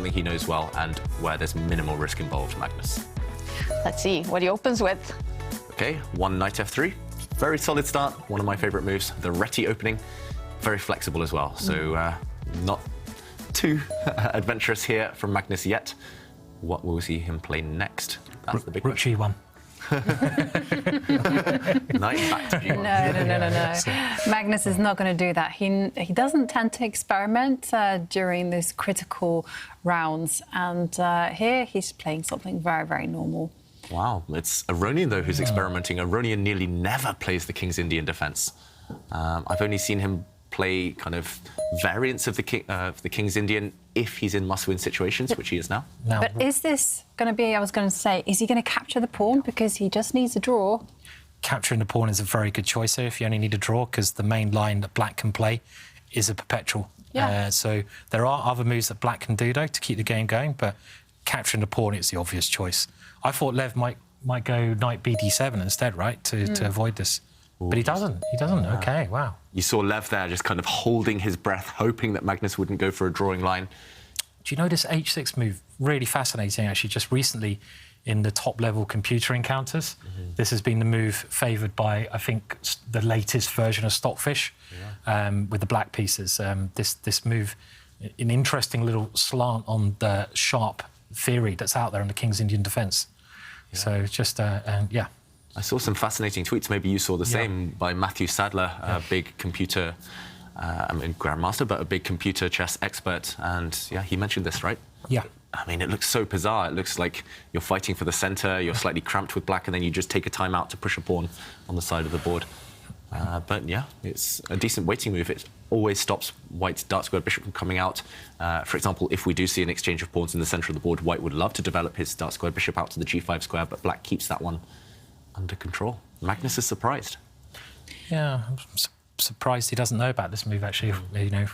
something he knows well and where there's minimal risk involved, Magnus. Let's see what he opens with. Okay, one knight f3. Very solid start, one of my favorite moves. The Reti opening, very flexible as well. So not too adventurous here from Magnus yet. What will we see him play next? That's the big Rook G1. Knight back to G1. No. Magnus is not going to do that. He doesn't tend to experiment during these critical rounds. And here he's playing something very, very normal. Wow, it's Aronian, though, who's experimenting. Aronian nearly never plays the King's Indian defence. I've only seen him play kind of variants of the King's Indian if he's in must-win situations, which he is now. But is this going to be, I was going to say, is he going to capture the pawn because he just needs a draw? Capturing the pawn is a very good choice here if you only need a draw, because the main line that black can play is a perpetual. Yeah. So there are other moves that black can do, though, to keep the game going, but capturing the pawn is the obvious choice. I thought Lev might go knight bd7 instead, right, to avoid this. Ooh, but he doesn't. He doesn't. Yeah. OK, wow. You saw Lev there just kind of holding his breath, hoping that Magnus wouldn't go for a drawing line. Do you know this h6 move? Really fascinating, actually. Just recently, in the top-level computer encounters, this has been the move favoured by, I think, the latest version of Stockfish, with the black pieces. This move, an interesting little slant on the sharp theory that's out there in the King's Indian defence. Yeah. So it's just, yeah. I saw some fascinating tweets, maybe you saw the same, by Matthew Sadler, a big computer, I mean, grandmaster, but a big computer chess expert. And, yeah, he mentioned this, right? Yeah. I mean, it looks so bizarre. It looks like you're fighting for the centre, you're slightly cramped with black, and then you just take a time out to push a pawn on the side of the board. But, yeah, it's a decent waiting move. It always stops White's dark squared bishop from coming out. For example, if we do see an exchange of pawns in the centre of the board, White would love to develop his dark squared bishop out to the g5 square, but black keeps that one under control. Magnus is surprised. Yeah, I'm surprised he doesn't know about this move, actually. You know,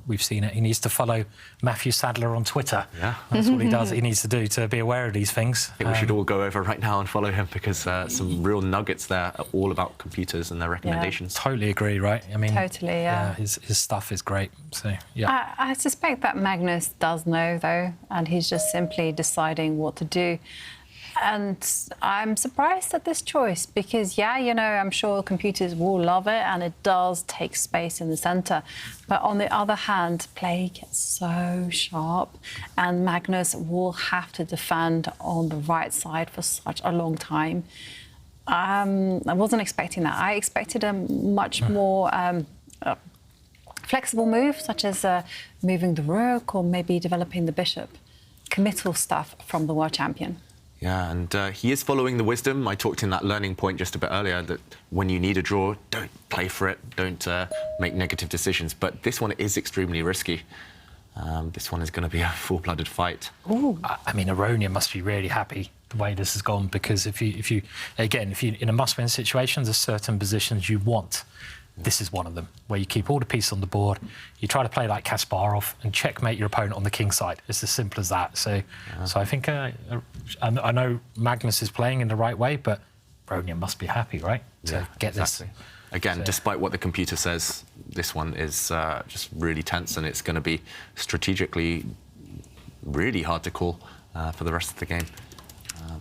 we've seen it. He needs to follow Matthew Sadler on Twitter. Yeah. That's what he does. He needs to do to be aware of these things. I think we should all go over right now and follow him, because some real nuggets there are all about computers and their recommendations. Totally agree, right? I mean, totally, yeah. His stuff is great. So, yeah. I suspect that Magnus does know, though, and he's just simply deciding what to do. And I'm surprised at this choice because, yeah, you know, I'm sure computers will love it and it does take space in the centre. But on the other hand, play gets so sharp and Magnus will have to defend on the right side for such a long time. I wasn't expecting that. I expected a much more flexible move, such as moving the rook or maybe developing the bishop. Committal stuff from the world champion. Yeah, and he is following the wisdom. I talked in that learning point just a bit earlier that when you need a draw, don't play for it, don't make negative decisions. But this one is extremely risky. This one is going to be a full-blooded fight. Ooh. I mean, Aronian must be really happy the way this has gone, because if you in a must-win situation, there's certain positions you want. This is one of them, where you keep all the pieces on the board, you try to play like Kasparov and checkmate your opponent on the king side. It's as simple as that. So I think, I know Magnus is playing in the right way, but Aronian must be happy, right, to get exactly. this. Again, despite what the computer says, this one is just really tense, and it's going to be strategically really hard to call for the rest of the game.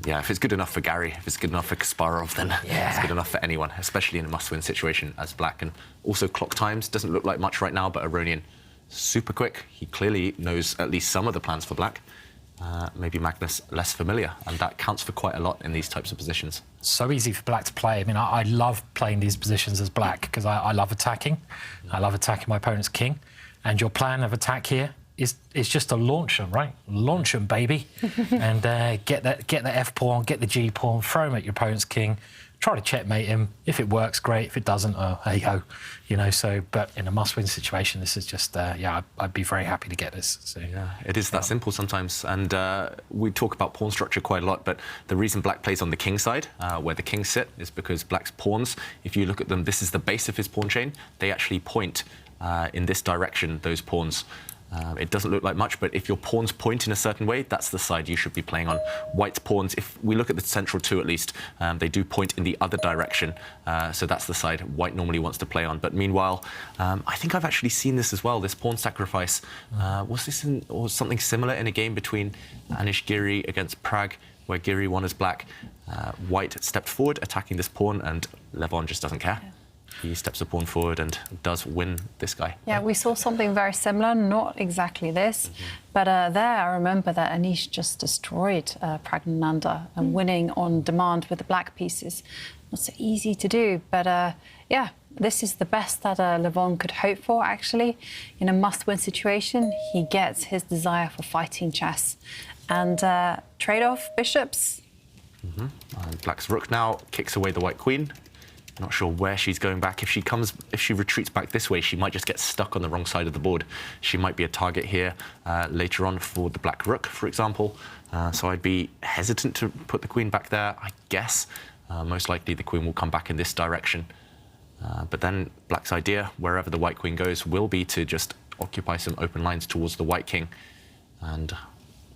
Yeah, if it's good enough for Gary, if it's good enough for Kasparov, then it's good enough for anyone, especially in a must-win situation as black. And also clock times doesn't look like much right now, but Aronian, super quick. He clearly knows at least some of the plans for black. Maybe Magnus less familiar, and that counts for quite a lot in these types of positions. So easy for black to play. I mean, I love playing these positions as black because I love attacking. I love attacking my opponent's king. And your plan of attack here is just to launch them, right? Launch them, baby. And get the F pawn, get the G pawn, throw him at your opponent's king, try to checkmate him. If it works, great. If it doesn't, hey ho, you know. So, but in a must-win situation, this is just, yeah, I'd be very happy to get this. So, yeah, it is that simple sometimes. And we talk about pawn structure quite a lot, but the reason black plays on the king side, where the kings sit, is because black's pawns, if you look at them, this is the base of his pawn chain. They actually point in this direction, those pawns. It doesn't look like much, but if your pawns point in a certain way, that's the side you should be playing on. White's pawns, if we look at the central two at least, they do point in the other direction. So that's the side White normally wants to play on. But meanwhile, I think I've actually seen this as well, this pawn sacrifice. Was this or something similar in a game between Anish Giri against Prag, where Giri won as black? White stepped forward, attacking this pawn, and Levon just doesn't care. He steps a pawn forward and does win this guy. Yeah, we saw something very similar, not exactly this, but there I remember that Anish just destroyed Pragnananda and winning on demand with the black pieces. Not so easy to do, but yeah, this is the best that Levon could hope for, actually. In a must-win situation, he gets his desire for fighting chess. And trade-off bishops. And Black's rook now kicks away the white queen. Not sure where she's going back. If she retreats back this way, she might just get stuck on the wrong side of the board. She might be a target here later on for the black rook, for example. So I'd be hesitant to put the queen back there, I guess. Most likely the queen will come back in this direction. But then Black's idea, wherever the white queen goes, will be to just occupy some open lines towards the white king. And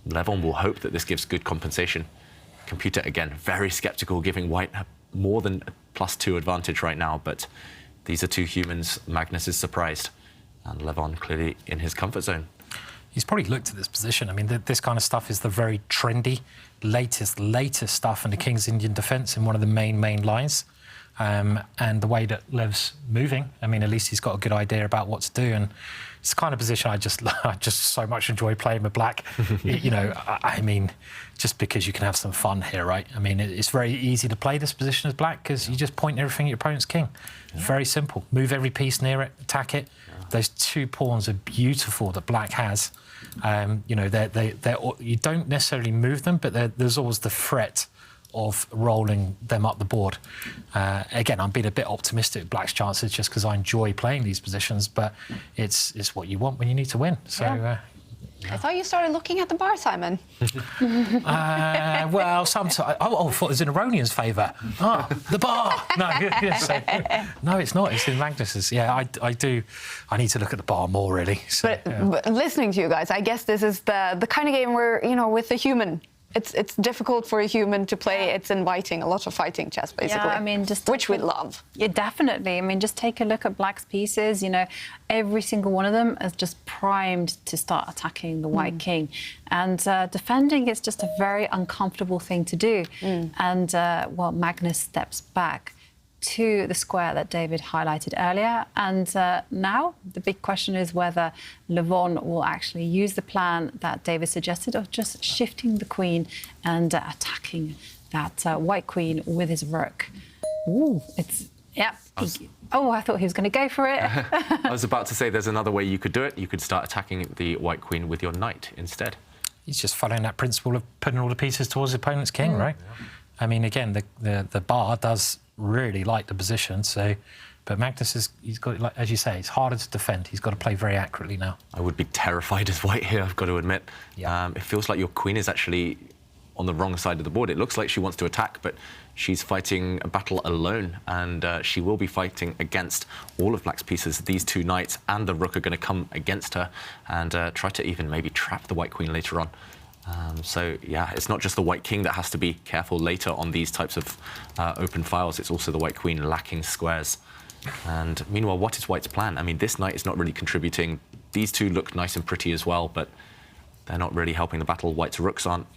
Levon will hope that this gives good compensation. Computer, again, very skeptical, giving white more than a +2 advantage right now, but these are two humans. Magnus is surprised, and Levon clearly in his comfort zone. He's probably looked at this position. I mean, this kind of stuff is the very trendy, latest stuff in the King's Indian defence in one of the main lines. And the way that Lev's moving, I mean, at least he's got a good idea about what to do. And it's the kind of position I just so much enjoy playing with Black. You know, I mean, just because you can have some fun here, right? I mean, it's very easy to play this position as Black because you just point everything at your opponent's king. Yeah. Very simple. Move every piece near it, attack it. Yeah. Those two pawns are beautiful that Black has. You know, you don't necessarily move them, but there's always the threat of rolling them up the board. Again, I'm being a bit optimistic with Black's chances just because I enjoy playing these positions, but it's what you want when you need to win. So. Yeah. I thought you started looking at the bar, Simon. Well, sometimes. I thought it was in Aronian's favour. The bar. No, it's not. It's in Magnus's. Yeah, I do. I need to look at the bar more, really. So, but listening to you guys, I guess this is the kind of game where, you know, with the human, it's difficult for a human to play. It's inviting a lot of fighting chess, basically. Yeah, I mean, which we love. Yeah, definitely. I mean, just take a look at Black's pieces. You know, every single one of them is just primed to start attacking the white king, and defending is just a very uncomfortable thing to do. And well, Magnus steps back to the square that David highlighted earlier. And now the big question is whether Levon will actually use the plan that David suggested of just shifting the queen and attacking that white queen with his rook. Ooh, it's, yeah. Oh, I thought he was going to go for it. I was about to say there's another way you could do it. You could start attacking the white queen with your knight instead. He's just following that principle of putting all the pieces towards the opponent's king, right? Yeah. I mean, again, the bar does really like the position, so, but Magnus he's got, like, as you say, it's harder to defend. He's got to play very accurately now. I would be terrified as white here, I've got to admit. Yeah. It feels like your queen is actually on the wrong side of the board. It looks like she wants to attack, but she's fighting a battle alone, and she will be fighting against all of Black's pieces. These two knights and the rook are going to come against her and try to even maybe trap the white queen later on. So, yeah, it's not just the white king that has to be careful later on these types of open files. It's also the white queen lacking squares. And meanwhile, what is white's plan? I mean, this knight is not really contributing. These two look nice and pretty as well, but they're not really helping the battle. White's rooks aren't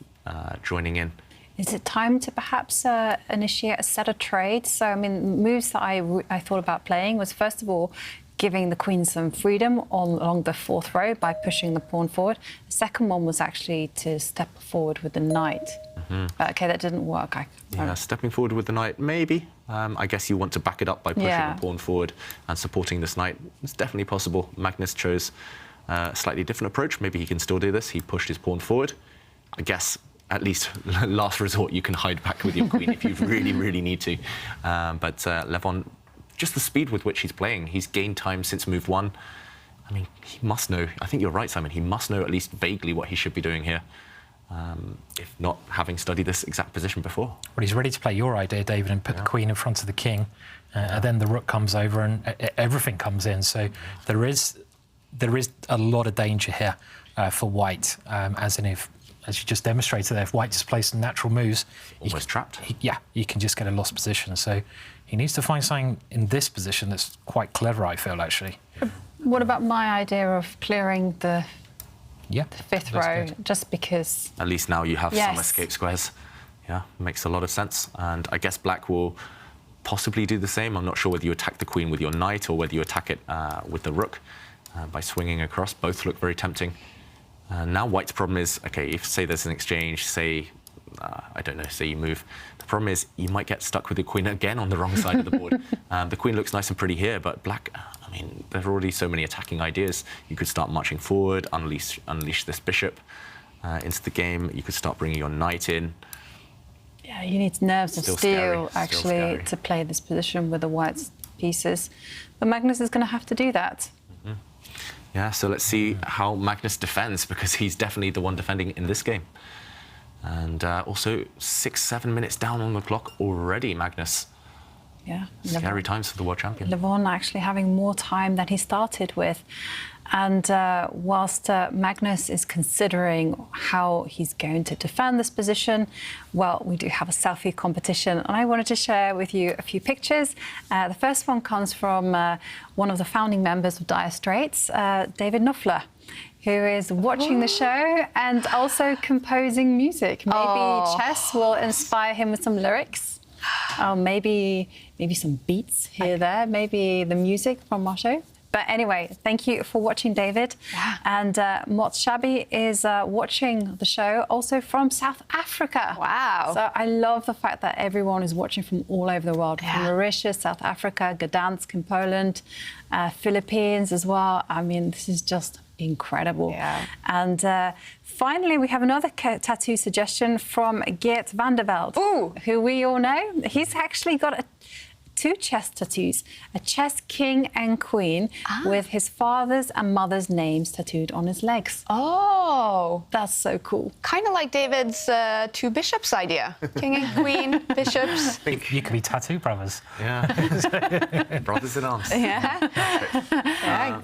joining in. Is it time to perhaps initiate a set of trades? So, I mean, moves that I thought about playing was, first of all, giving the queen some freedom along the fourth row by pushing the pawn forward. The second one was actually to step forward with the knight. But, OK, that didn't work. Yeah, stepping forward with the knight, maybe. I guess you want to back it up by pushing the pawn forward and supporting this knight. It's definitely possible. Magnus chose a slightly different approach. Maybe he can still do this. He pushed his pawn forward. I guess, at least last resort, you can hide back with your queen if you really, really need to. But Levon, just the speed with which he's playing, he's gained time since move one. I mean, he must know. I think you're right, Simon. He must know at least vaguely what he should be doing here, if not having studied this exact position before. Well, he's ready to play your idea, David, and put the queen in front of the king. And then the rook comes over and everything comes in. So there is there is a lot of danger here for White, as you just demonstrated there, if White just plays some natural moves, Almost trapped. He can just get a lost position. So he needs to find something in this position that's quite clever, I feel, actually. What about my idea of clearing the fifth that's row, good. just because? At least now you have Yes. some escape squares. Yeah, makes a lot of sense. And I guess black will possibly do the same. I'm not sure whether you attack the queen with your knight or whether you attack it with the rook by swinging across. Both look very tempting. Now white's problem is, okay, if say there's an exchange, say, I don't know, say you move. The problem is you might get stuck with the queen again on the wrong side of the board. The queen looks nice and pretty here, but black, I mean, there are already so many attacking ideas. You could start marching forward, unleash this bishop into the game. You could start bringing your knight in. Yeah, you need nerves of Still steel, scary, actually, scary. to play this position with the white pieces. But Magnus is going to have to do that. Yeah, so let's see how Magnus defends, because he's definitely the one defending in this game. And also 6-7 minutes down on the clock already, Magnus. Yeah. Scary times for the world champion. Levon actually having more time than he started with. And whilst Magnus is considering how he's going to defend this position, well, we do have a selfie competition. And I wanted to share with you a few pictures. The first one comes from one of the founding members of Dire Straits, David Knopfler, who is watching the show and also composing music. Maybe chess will inspire him with some lyrics. Maybe some beats here, there. Maybe the music from our show. But anyway, thank you for watching, David. Yeah. And Mot Shabi is watching the show also from South Africa. Wow. So I love the fact that everyone is watching from all over the world, from Mauritius, South Africa, Gdansk in Poland, Philippines as well. I mean, this is just incredible. Yeah. And finally, we have another tattoo suggestion from Geert van der Velde, who we all know. He's actually got two chess tattoos, a chess king and queen with his father's and mother's names tattooed on his legs. Oh, That's so cool. kind of like David's two bishops idea. King and queen, bishops. You could be tattoo brothers. Yeah. Brothers in arms. Yeah.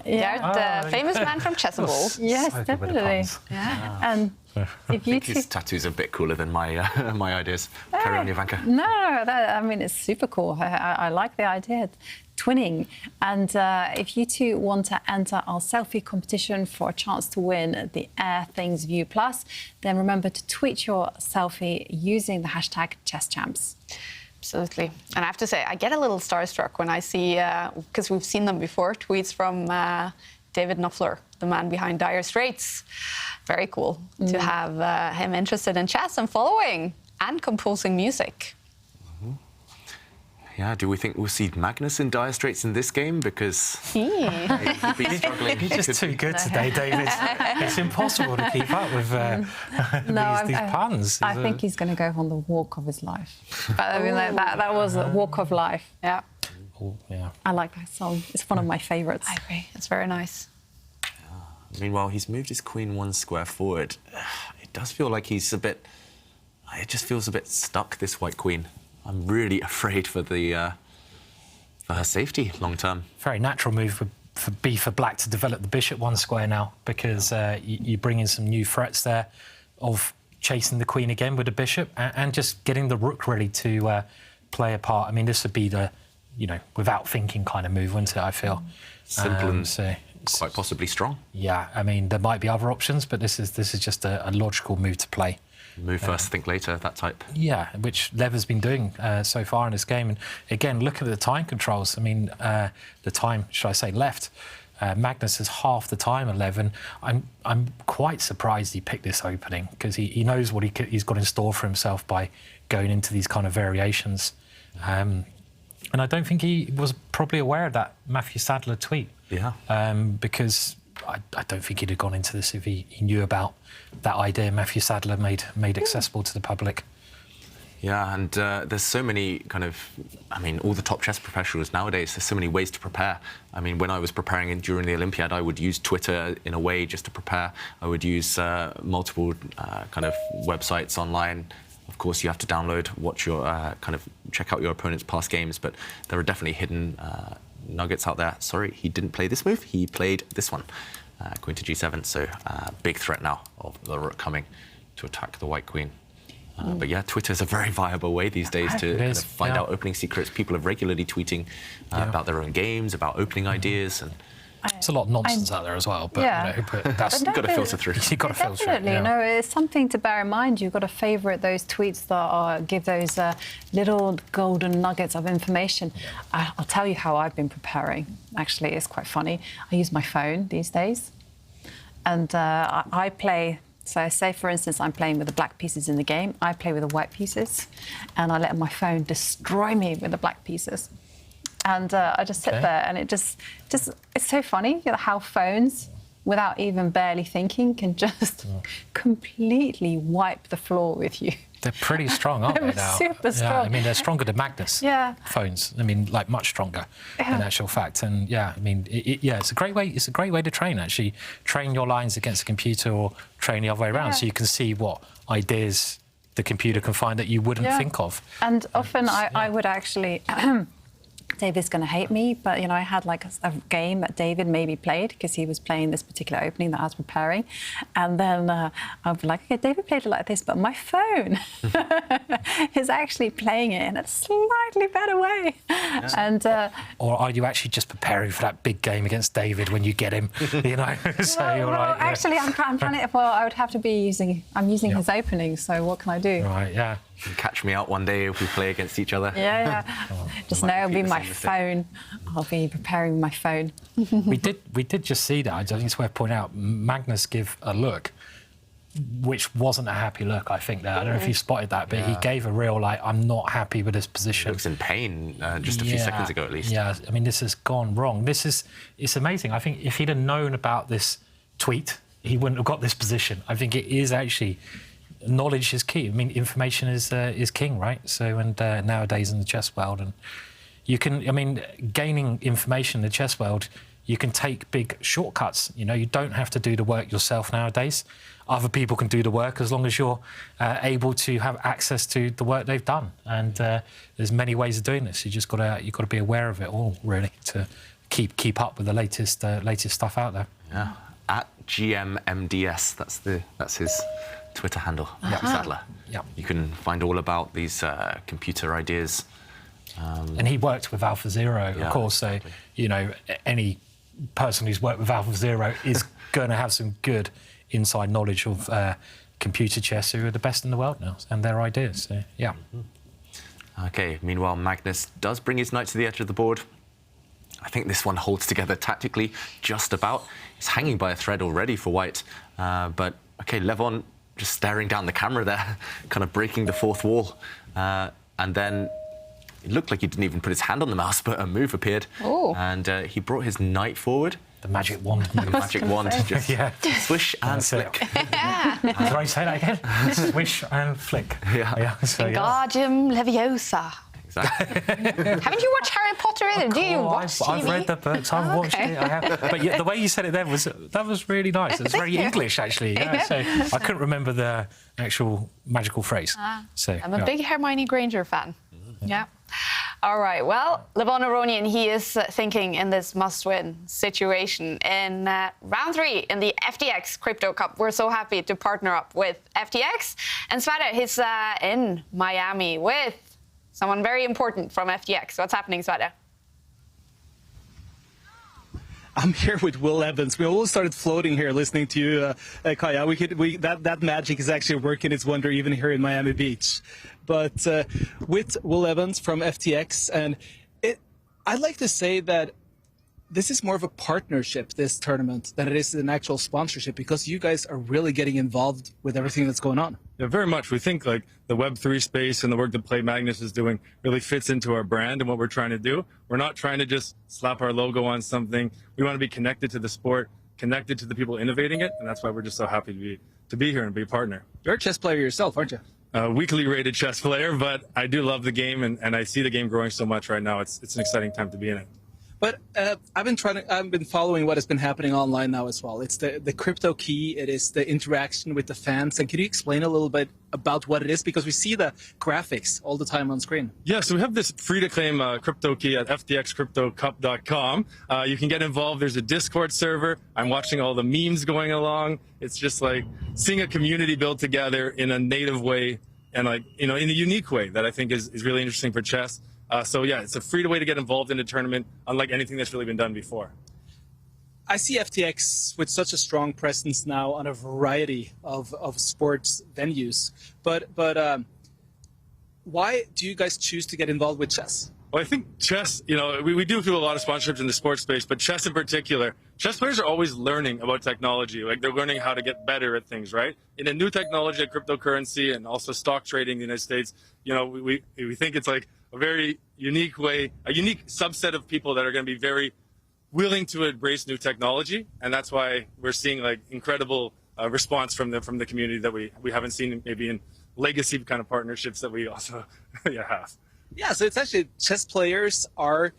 They're the famous man from Chess and Ball. Yes, So good with the definitely. puns. Yeah. And if you two... His tattoos are a bit cooler than my my ideas. Carry on, Ivanka. No, I mean, it's super cool. I like the idea. Twinning. And if you two want to enter our selfie competition for a chance to win the Air Things View Plus, then remember to tweet your selfie using the hashtag #ChessChamps. Absolutely. And I have to say, I get a little starstruck when I see, because we've seen them before, tweets from David Knopfler, the man behind Dire Straits. Very cool to have him interested in chess and following and composing music. Yeah, do we think we'll see Magnus in Dire Straits in this game? Because he'll be struggling. You're just too good today, David. It's impossible to keep up with these puns. I think he's going to go on the walk of his life. I mean, that was a walk of life. Yeah, Yeah. I like that song. It's one of my favourites. I agree. It's very nice. Meanwhile, he's moved his queen one square forward. It does feel like he's a bit... It just feels a bit stuck, this white queen. I'm really afraid for her safety long term. Very natural move for black to develop the bishop one square now, because you bring in some new threats there of chasing the queen again with the bishop and just getting the rook ready to play a part. I mean, this would be the, without thinking kind of move, wouldn't it, I feel? Simple and so, quite possibly strong. Yeah, I mean, there might be other options, but this is just a logical move to play. Move first, think later, that type. Yeah, which Levon's been doing so far in this game. And again, look at the time controls. I mean, the time, should I say, left. Magnus has half the time at Levon. I'm quite surprised he picked this opening, because he knows what he's got in store for himself by going into these kind of variations. And I don't think he was probably aware of that Matthew Sadler tweet. Yeah. Because I don't think he'd have gone into this if he knew about that idea Matthew Sadler made accessible to the public. Yeah, and there's so many all the top chess professionals nowadays, there's so many ways to prepare. I mean, when I was preparing during the Olympiad, I would use Twitter in a way just to prepare. I would use multiple websites online. Of course, you have to download, watch your check out your opponent's past games, but there are definitely hidden nuggets out there. Sorry, he didn't play this move. He played this one, queen to g7. So big threat now of the rook coming to attack the white queen. But yeah, Twitter is a very viable way these days to kind of find out opening secrets. People are regularly tweeting about their own games, about opening ideas, and it's a lot of nonsense out there as well. But, you know, but that's you've got to filter through. You've got to filter it. Definitely, you know, it's something to bear in mind. You've got to favourite those tweets that give those little golden nuggets of information. I'll tell you how I've been preparing. Actually, it's quite funny. I use my phone these days, and I play. So say, for instance, I'm playing with the black pieces in the game. I play with the white pieces, and I let my phone destroy me with the black pieces. And I just sit there, and it just it's so funny how phones, without even barely thinking, can just completely wipe the floor with you. They're pretty strong, aren't they now? Super strong. Yeah, I mean, they're stronger than Magnus phones. I mean, like much stronger in actual fact. And yeah, I mean, it's a great way. It's a great way to train, actually. Train your lines against a computer, or train the other way around, so you can see what ideas the computer can find that you wouldn't think of. And often I would actually. David's going to hate me, but, you know, I had like a game that David maybe played because he was playing this particular opening that I was preparing. And then I'd be like, okay, David played it like this, but my phone is actually playing it in a slightly better way. And or are you actually just preparing for that big game against David when you get him, you know? So you're like, actually, I'm trying to, well, I would have to be using his opening, so what can I do? Right, yeah. You can catch me out one day if we play against each other. Yeah. Just know it'll be my phone. I'll be preparing my phone. we did just see that. I think it's worth pointing out. Magnus give a look, which wasn't a happy look, I think. There, I don't know if you spotted that, but he gave a real like, I'm not happy with this position. He looks in pain just a few seconds ago, at least. Yeah, I mean, this has gone wrong. It's amazing. I think if he'd have known about this tweet, he wouldn't have got this position. I think it is actually. Knowledge is key. I mean, information is king, right? So, and nowadays in the chess world, and you can, I mean, gaining information in the chess world, you can take big shortcuts. You know, you don't have to do the work yourself nowadays. Other people can do the work as long as you're able to have access to the work they've done. And there's many ways of doing this. You've got to be aware of it all, really, to keep up with the latest stuff out there. Yeah, at GMMDS. That's his Twitter handle, Sadler. Yep. You can find all about these computer ideas. And he worked with AlphaZero, of course, so, you know, any person who's worked with AlphaZero is going to have some good inside knowledge of computer chess, who are the best in the world now, and their ideas, so, yeah. OK, meanwhile, Magnus does bring his knight to the edge of the board. I think this one holds together tactically just about. It's hanging by a thread already for white, but, OK, Levon just staring down the camera there, kind of breaking the fourth wall. And then it looked like he didn't even put his hand on the mouse, but a move appeared. Ooh. And he brought his knight forward. The magic wand. The magic wand, just swish and flick. Can I say that again? Swish and flick. Wingardium Leviosa. Exactly. Haven't you watched Harry Potter either? Do you watch TV? I've read the books, I've watched it, I have. But yeah, the way you said it then was really nice. It was very English, actually. Yeah, so I couldn't remember the actual magical phrase. So I'm a big Hermione Granger fan. Yeah. All right. Well, Levon Aronian, he is thinking in this must-win situation in round 3 in the FTX Crypto Cup. We're so happy to partner up with FTX. And Sverre, he's in Miami with someone very important from FTX. What's happening, Sverre? I'm here with Will Evans. We almost started floating here listening to you, Kaya. That magic is actually working its wonder even here in Miami Beach. But with Will Evans from FTX, and I'd like to say that this is more of a partnership, this tournament, than it is an actual sponsorship, because you guys are really getting involved with everything that's going on. Yeah, very much. We think like the Web3 space and the work that Play Magnus is doing really fits into our brand and what we're trying to do. We're not trying to just slap our logo on something. We want to be connected to the sport, connected to the people innovating it, and that's why we're just so happy to be here and be a partner. You're a chess player yourself, aren't you? Weekly rated chess player, but I do love the game, and I see the game growing so much right now. It's an exciting time to be in it. But I've been following what has been happening online now as well. It's the crypto key. It is the interaction with the fans. And can you explain a little bit about what it is? Because we see the graphics all the time on screen. Yeah, so we have this free-to-claim crypto key at ftxcryptocup.com. You can get involved. There's a Discord server. I'm watching all the memes going along. It's just like seeing a community build together in a native way and in a unique way that I think is really interesting for chess. So yeah, it's a free way to get involved in a tournament, unlike anything that's really been done before. I see FTX with such a strong presence now on a variety of sports venues. But why do you guys choose to get involved with chess? Well, I think chess, we do a lot of sponsorships in the sports space, but chess in particular, chess players are always learning about technology. Like they're learning how to get better at things, right? In a new technology like cryptocurrency and also stock trading in the United States, we think it's like a very unique way, a unique subset of people that are going to be very willing to embrace new technology. And that's why we're seeing like incredible response from the community that we haven't seen maybe in legacy kind of partnerships that we also have. Yeah, so it's actually chess players are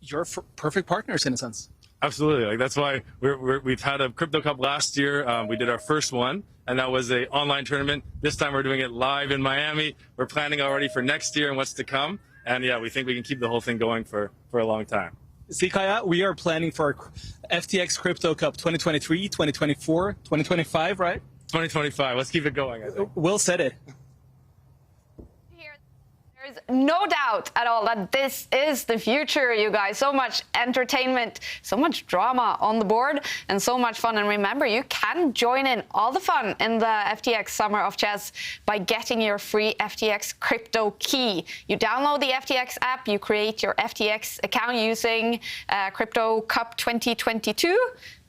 your perfect partners in a sense. Absolutely. Like that's why we've had a Crypto Cup last year. We did our first one, and that was an online tournament. This time we're doing it live in Miami. We're planning already for next year and what's to come. And yeah, we think we can keep the whole thing going for a long time. See, Kaya, we are planning for FTX Crypto Cup 2023, 2024, 2025, right? 2025. Let's keep it going, I think. Will said it. There's no doubt at all that this is the future, you guys. So much entertainment, so much drama on the board, and so much fun. And remember, you can join in all the fun in the FTX Summer of Chess by getting your free FTX crypto key. You download the FTX app, you create your FTX account using Crypto Cup 2022.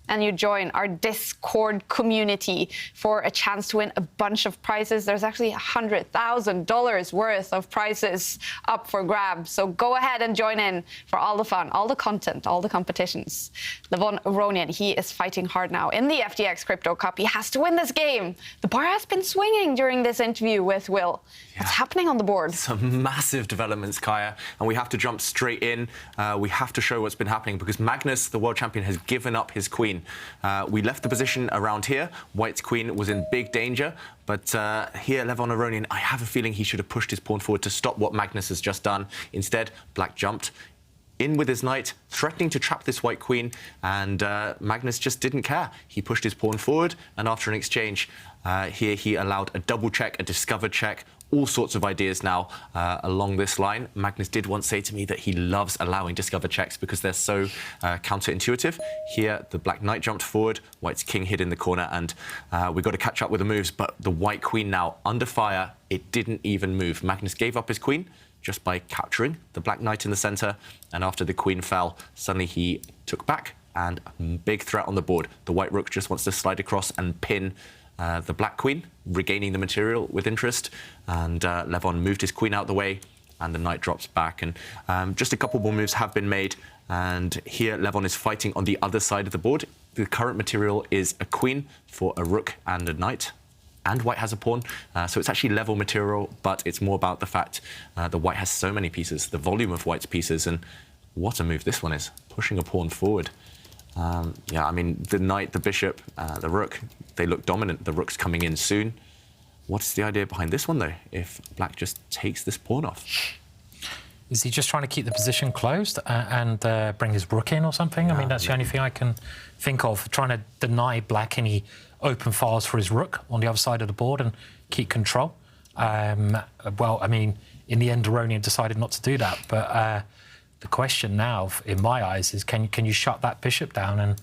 And you join our Discord community for a chance to win a bunch of prizes. There's actually $100,000 worth of prizes up for grabs. So go ahead and join in for all the fun, all the content, all the competitions. Levon Aronian, he is fighting hard now in the FTX Crypto Cup. He has to win this game. The bar has been swinging during this interview with Will. What's happening on the board? Some massive developments, Kaya, and we have to jump straight in. We have to show what's been happening because Magnus, the world champion, has given up his queen. We left the position around here. White's queen was in big danger, but here, Levon Aronian, I have a feeling he should have pushed his pawn forward to stop what Magnus has just done. Instead, Black jumped in with his knight, threatening to trap this white queen, and Magnus just didn't care. He pushed his pawn forward, and after an exchange, here he allowed a double check, a discovered check, all sorts of ideas now along this line. Magnus did once say to me that he loves allowing discovered checks because they're so counterintuitive. Here, the black knight jumped forward, white's king hid in the corner, and we got to catch up with the moves, but the white queen now under fire. It didn't even move. Magnus gave up his queen just by capturing the black knight in the center, and after the queen fell, suddenly he took back, and a big threat on the board. The white rook just wants to slide across and pin the black queen, regaining the material with interest, and Levon moved his queen out the way, and the knight drops back. And just a couple more moves have been made, and here Levon is fighting on the other side of the board. The current material is a queen for a rook and a knight, and white has a pawn, so it's actually level material, but it's more about the fact that white has so many pieces, the volume of white's pieces, and what a move this one is, pushing a pawn forward. Yeah, I mean, the knight, the bishop, the rook, they look dominant. The rook's coming in soon. What's the idea behind this one, though, if black just takes this pawn off? Is he just trying to keep the position closed and bring his rook in or something? I mean, that's the only thing I can think of, trying to deny black any open files for his rook on the other side of the board and keep control. Well, I mean, in the end, Aronian decided not to do that, but the question now, in my eyes, is can you shut that bishop down and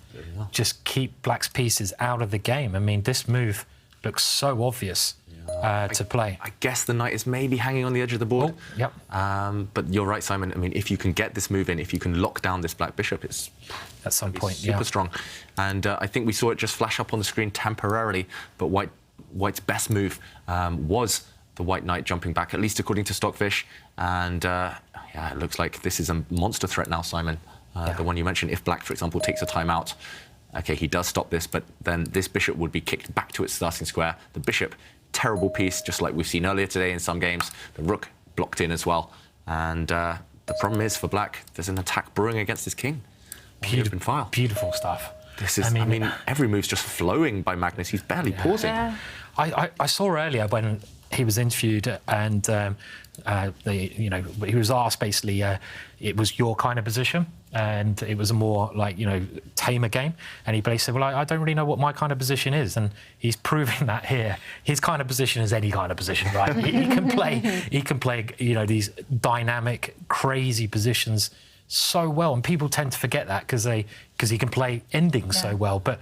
just keep black's pieces out of the game? I mean, this move looks so obvious to play. I guess the knight is maybe hanging on the edge of the board. Oh, yep. But you're right, Simon. I mean, if you can get this move in, if you can lock down this black bishop, it's at some point super strong. And I think we saw it just flash up on the screen temporarily, but white's best move was the white knight jumping back, at least according to Stockfish. And yeah, it looks like this is a monster threat now, Simon. The one you mentioned, if black, for example, takes a timeout, okay, he does stop this, but then this bishop would be kicked back to its starting square. The bishop, terrible piece, just like we've seen earlier today in some games. The rook blocked in as well. And the problem is for Black, there's an attack brewing against his king on the open file. Beautiful stuff. This is, I mean, every move's just flowing by Magnus. He's barely pausing. Yeah. I saw earlier when he was interviewed and he was asked basically it was your kind of position and it was a more like tamer game, and he basically said, well, I don't really know what my kind of position is, and he's proving that here. His kind of position is any kind of position, right? he can play these dynamic, crazy positions so well, and people tend to forget that because he can play endings so well. But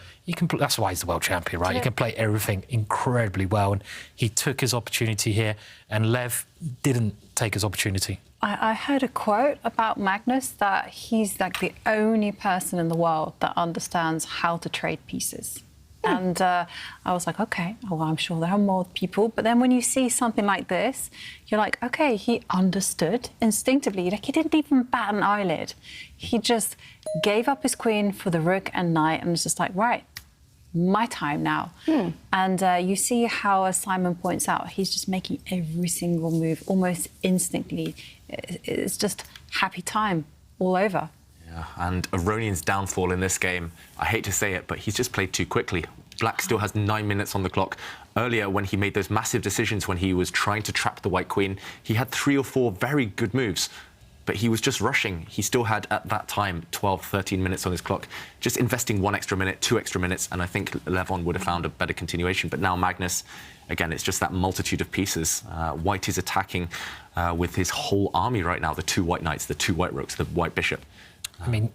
that's why he's the world champion, right? He can play everything incredibly well, and he took his opportunity here, and Lev didn't take his opportunity. I heard a quote about Magnus that he's like the only person in the world that understands how to trade pieces. And I was like, OK, well, I'm sure there are more people. But then when you see something like this, you're like, OK, he understood instinctively. Like, he didn't even bat an eyelid. He just gave up his queen for the rook and knight and was just like, right, my time now. And you see how, as Simon points out, he's just making every single move almost instantly. It's just happy time all over. Yeah, and Aronian's downfall in this game, I hate to say it, but he's just played too quickly. Black still has 9 minutes on the clock. Earlier, when he made those massive decisions when he was trying to trap the white queen, he had 3 or 4 very good moves, but he was just rushing. He still had, at that time, 12, 13 minutes on his clock, just investing 1 extra minute, 2 extra minutes, and I think Levon would have found a better continuation. But now Magnus, again, it's just that multitude of pieces. White is attacking with his whole army right now, the 2 white knights, the 2 white rooks, the white bishop. I mean,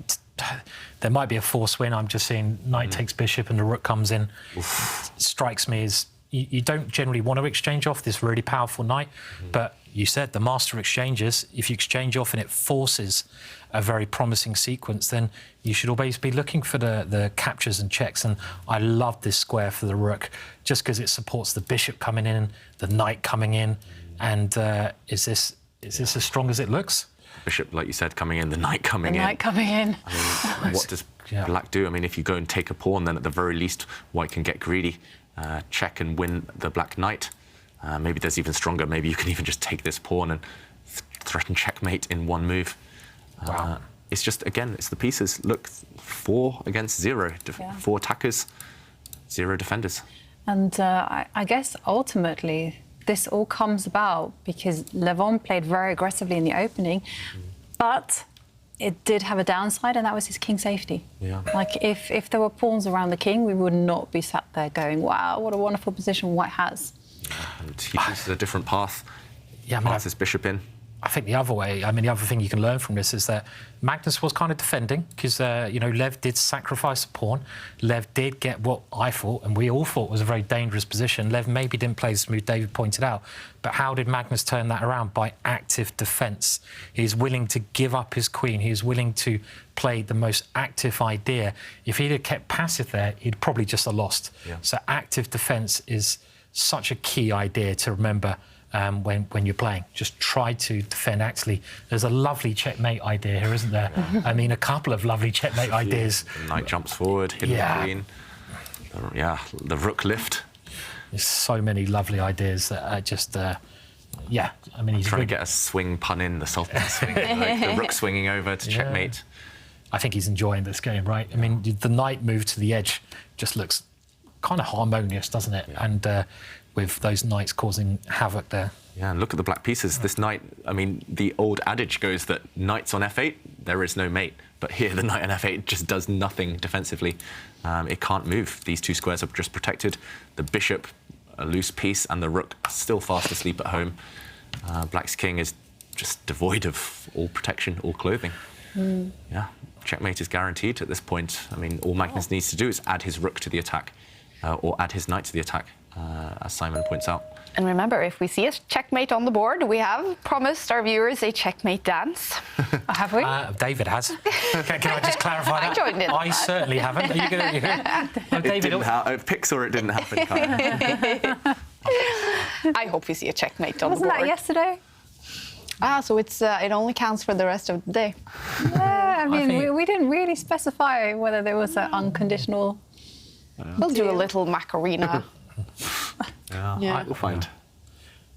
there might be a force win. I'm just seeing knight takes bishop and the rook comes in. Strikes me as you don't generally want to exchange off this really powerful knight, but you said the master exchanges, if you exchange off and it forces a very promising sequence, then you should always be looking for the captures and checks. And I love this square for the rook, just because it supports the bishop coming in, the knight coming in. And is this as strong as it looks? Bishop, like you said, coming in, the knight coming in. The knight coming in. I mean, what does Black do? I mean, if you go and take a pawn, then at the very least, White can get greedy, check and win the Black knight. Maybe there's even stronger. Maybe you can even just take this pawn and threaten checkmate in 1 move. Wow. It's just, again, it's the pieces. Look, 4 against 0. 4 attackers, 0 defenders. And I guess ultimately, this all comes about because Levon played very aggressively in the opening, but it did have a downside, and that was his king safety. Yeah. Like, if there were pawns around the king, we would not be sat there going, wow, what a wonderful position White has. And he chooses a different path. Yeah, I mean, Paths his bishop in. I think the other way, I mean, the other thing you can learn from this is that Magnus was kind of defending because, Lev did sacrifice a pawn. Lev did get what I thought, and we all thought was a very dangerous position. Lev maybe didn't play as smooth, David pointed out. But how did Magnus turn that around? By active defence. He's willing to give up his queen. He's willing to play the most active idea. If he'd have kept passive there, he'd probably just have lost. Yeah. So active defence is such a key idea to remember. When you're playing, just try to defend actively. There's a lovely checkmate idea here, isn't there? Yeah. I mean, a couple of lovely checkmate ideas. The knight jumps forward, hidden queen. The rook lift. There's so many lovely ideas that are just, I mean, he's trying to get a swing pun in, the sultan swing, like the rook swinging over to checkmate. I think he's enjoying this game, right? I mean, the knight move to the edge just looks kind of harmonious, doesn't it? Yeah. And with those knights causing havoc there. Yeah, and look at the black pieces. This knight, I mean, the old adage goes that knights on f8, there is no mate. But here, the knight on f8 just does nothing defensively. It can't move. These 2 squares are just protected. The bishop, a loose piece, and the rook still fast asleep at home. Black's king is just devoid of all protection, all clothing. Yeah, checkmate is guaranteed at this point. I mean, all Magnus needs to do is add his rook to the attack, or add his knight to the attack. As Simon points out. And remember, if we see a checkmate on the board, we have promised our viewers a checkmate dance. Have we? David has. Can I just clarify that? I joined in. I certainly haven't. Are you going to... David, picks or it didn't happen. I hope we see a checkmate on the Wasn't board. that yesterday? So it's it only counts for the rest of the day. Yeah, I mean, we didn't really specify whether there was an unconditional... We'll do a little Macarena. Yeah, we'll find.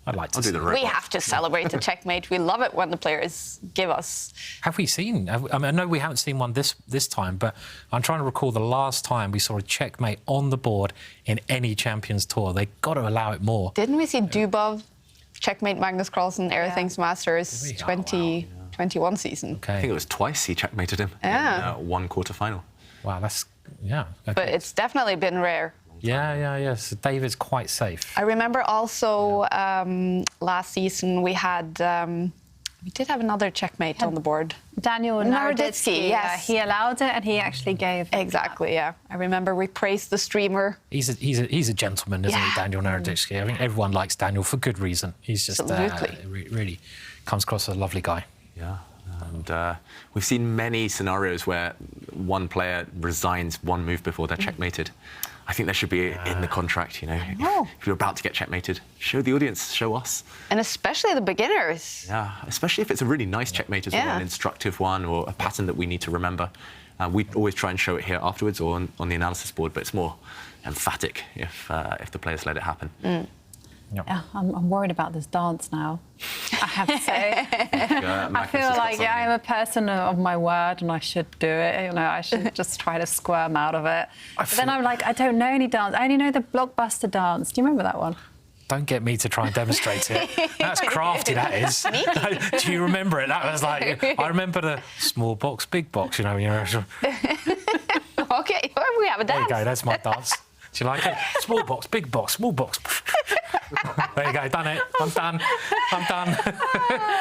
I'd like to I'll do see the it. robot. We have to celebrate the checkmate. We love it when the players give us. Have we seen? I mean, I know we haven't seen one this time, but I'm trying to recall the last time we saw a checkmate on the board in any Champions Tour. They got to allow it more. Didn't we see Dubov checkmate Magnus Carlsen, Everything's Masters Did we? 2021 season? Okay. I think it was twice he checkmated him Yeah. in one quarter-final. Wow, that's yeah. Okay. But it's definitely been rare. Yeah. So David's quite safe. I remember also last season we did have another checkmate on the board. Daniel Naroditsky, Naroditsky, yes. he allowed it and he actually gave. Exactly, yeah. I remember we praised the streamer. He's a gentleman, isn't he, Daniel Naroditsky? I think everyone likes Daniel for good reason. He's just Absolutely. really comes across as a lovely guy. Yeah. And we've seen many scenarios where one player resigns one move before they're checkmated. I think there should be in the contract, you know. If you're about to get checkmated, show the audience, show us. And especially the beginners. Yeah, especially if it's a really nice checkmate as well, Yeah. an instructive one or a pattern that we need to remember. We always try and show it here afterwards or on the analysis board, but it's more emphatic if the players let it happen. Yeah, I'm worried about this dance now. I have to say. I Magnus feel has got like something. I'm a person of my word, and I should do it. You know, I should just try to squirm out of it. But then I'm like, I don't know any dance. I only know the blockbuster dance. Do you remember that one? Don't get me to try and demonstrate it. That's crafty, that is. Do you remember it? That was like, I remember the small box, big box, you know. Okay, we have a There you dance. go, that's my dance. Do you like it? Small box, big box, small box. There you go, done it. I'm done.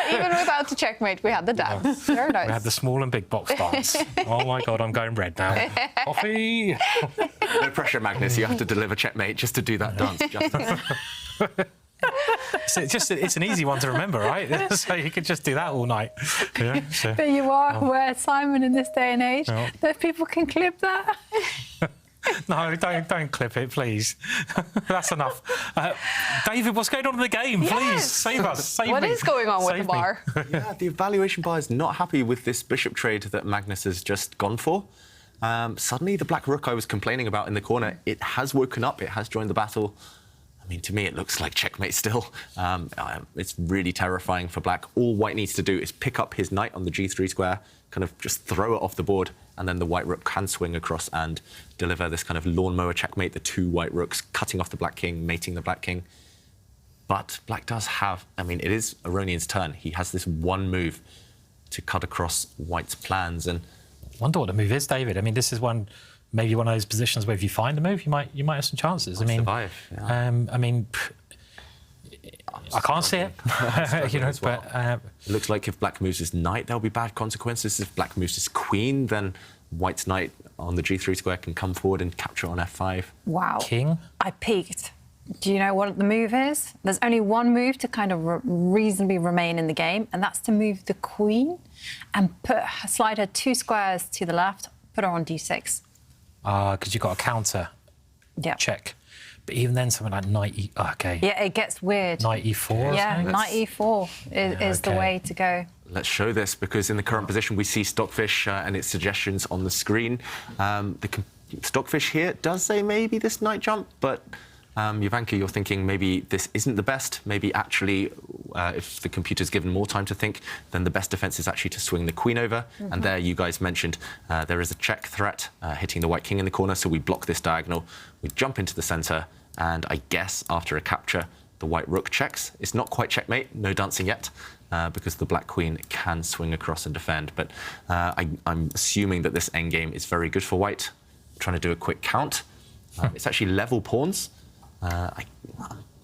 Even without the checkmate, we had the dance. Very nice. We had the small and big box dance. Oh my God, I'm going red now. Coffee. No pressure, Magnus. You have to deliver checkmate just to do that dance. It's an easy one to remember, right? So you could just do that all night. Yeah, so. But you are aware, Simon, in this day and age, that people can clip that. No, don't clip it, please. That's enough. David, what's going on in the game? Please, Yes. save us. Save What me. is going on with Save the me. bar? Yeah, the evaluation bar is not happy with this bishop trade that Magnus has just gone for. Suddenly, the black rook I was complaining about in the corner, it has woken up, it has joined the battle. I mean, to me, it looks like checkmate still. It's really terrifying for black. All white needs to do is pick up his knight on the g3 square, kind of just throw it off the board, and then the white rook can swing across and deliver this kind of lawnmower checkmate, the two white rooks cutting off the black king, mating the black king. But black does have, I mean, it is Aronian's turn. He has this one move to cut across white's plans. And Wonder what the move is, David. I mean, this is maybe one of those positions where if you find a move, you might have some chances. I mean, survive, yeah. I mean, I can't see it. You know, as well. but It looks like if black moves his knight, there'll be bad consequences. If black moves his queen, then white's knight on the g3 square can come forward and capture on f5. Wow. king. I peeked. Do you know what the move is? There's only one move to kind of reasonably remain in the game, and that's to move the queen and slide her 2 squares to the left, put her on d6. Because you've got a counter Yeah. check. But even then, something like knight e... okay. Yeah, it gets weird. Knight e4 or Yeah, something? knight e4 is the okay. way to go. Let's show this, because in the current position, we see Stockfish and its suggestions on the screen. Stockfish here does say maybe this knight jump, but Jovanka, you're thinking maybe this isn't the best. Maybe actually, if the computer's given more time to think, then the best defense is actually to swing the queen over. And there, you guys mentioned there is a check threat hitting the white king in the corner, so we block this diagonal. We jump into the center, and I guess after a capture, the white rook checks. It's not quite checkmate, no dancing yet, because the black queen can swing across and defend. But I'm assuming that this endgame is very good for white. I'm trying to do a quick count. It's actually level pawns.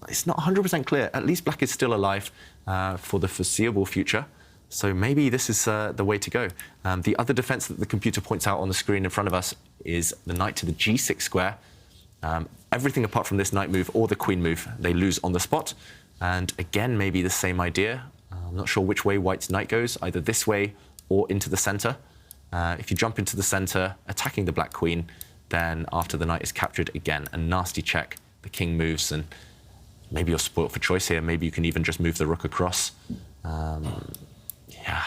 It's not 100% clear. At least black is still alive for the foreseeable future. So maybe this is the way to go. The other defense that the computer points out on the screen in front of us is the knight to the g6 square. Everything apart from this knight move or the queen move, they lose on the spot. And again, maybe the same idea. I'm not sure which way white's knight goes, either this way or into the center. If you jump into the center, attacking the black queen, then after the knight is captured, again, a nasty check. The king moves, and maybe you're spoilt for choice here. Maybe you can even just move the rook across. Yeah,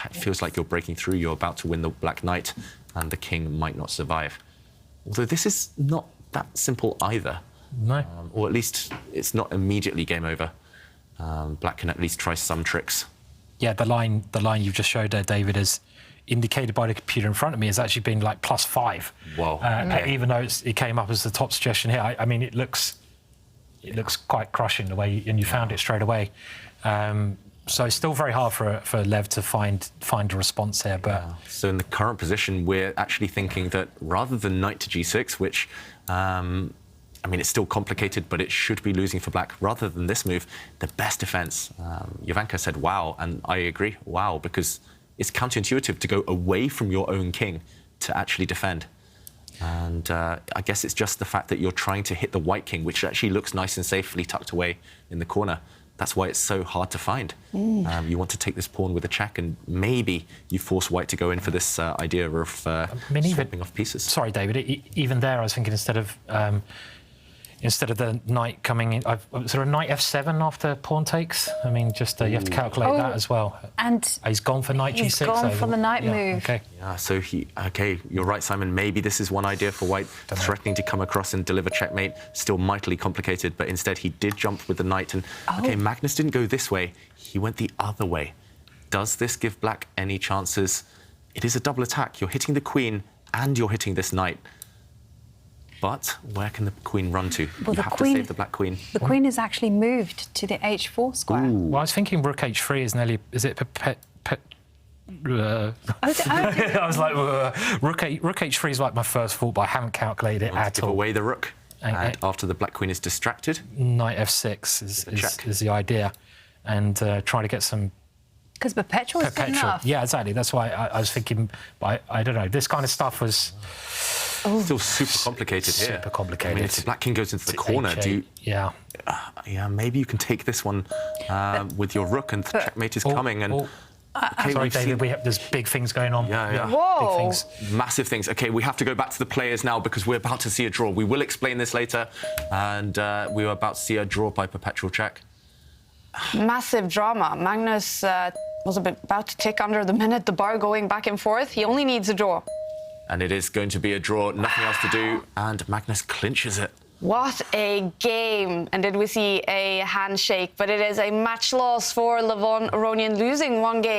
it feels like you're breaking through. You're about to win the black knight, and the king might not survive. Although this is not that simple either. No. Or at least it's not immediately game over. Black can at least try some tricks. Yeah, the line you've just showed there, David, is indicated by the computer in front of me as actually being like +5. Whoa. Even though it came up as the top suggestion here. I mean, it looks quite crushing the way, and you found it straight away. So it's still very hard for Lev to find a response here. But So in the current position, we're actually thinking that rather than knight to g6, which, I mean, it's still complicated, but it should be losing for black. Rather than this move, the best defense. Jovanka said, wow, and I agree, wow, because it's counterintuitive to go away from your own king to actually defend. And I guess it's just the fact that you're trying to hit the white king, which actually looks nice and safely tucked away in the corner. That's why it's so hard to find. You want to take this pawn with a check, and maybe you force white to go in for this idea of swapping off pieces. Sorry, David. Even there, I was thinking instead of the knight coming in, is there a knight f7 after pawn takes? I mean, just you have to calculate that as well. And he's gone for knight g6. He's gone for the knight move. Okay. Yeah, so you're right, Simon. Maybe this is one idea for white, threatening to come across and deliver checkmate. Still mightily complicated, but instead he did jump with the knight. And okay, Magnus didn't go this way. He went the other way. Does this give black any chances? It is a double attack. You're hitting the queen and you're hitting this knight. But where can the queen run to? Well, you have to save the black queen. The queen is actually moved to the h4 square. Well, I was thinking rook h3 is nearly... Is it... I was like, rook h3 is like my first thought, but I haven't calculated it at Give all. away the rook. And after the black queen is distracted, knight f6 is the idea. And trying to get some... Because perpetual is good enough. Yeah, exactly. That's why I was thinking, but I don't know. This kind of stuff was... still super complicated here. Super complicated. I mean, if the black king goes into the corner, Yeah. Yeah, maybe you can take this one with your rook, and the checkmate is coming. And okay, sorry, David, there's big things going on. Yeah. Whoa. Big things. Massive things. Okay, we have to go back to the players now because we're about to see a draw. We will explain this later, and we were about to see a draw by perpetual check. Massive drama. Magnus was about to tick under the minute, the bar going back and forth. He only needs a draw. And it is going to be a draw, nothing else to do, and Magnus clinches it. What a game. And did we see a handshake? But it is a match loss for Levon Aronian, losing one game.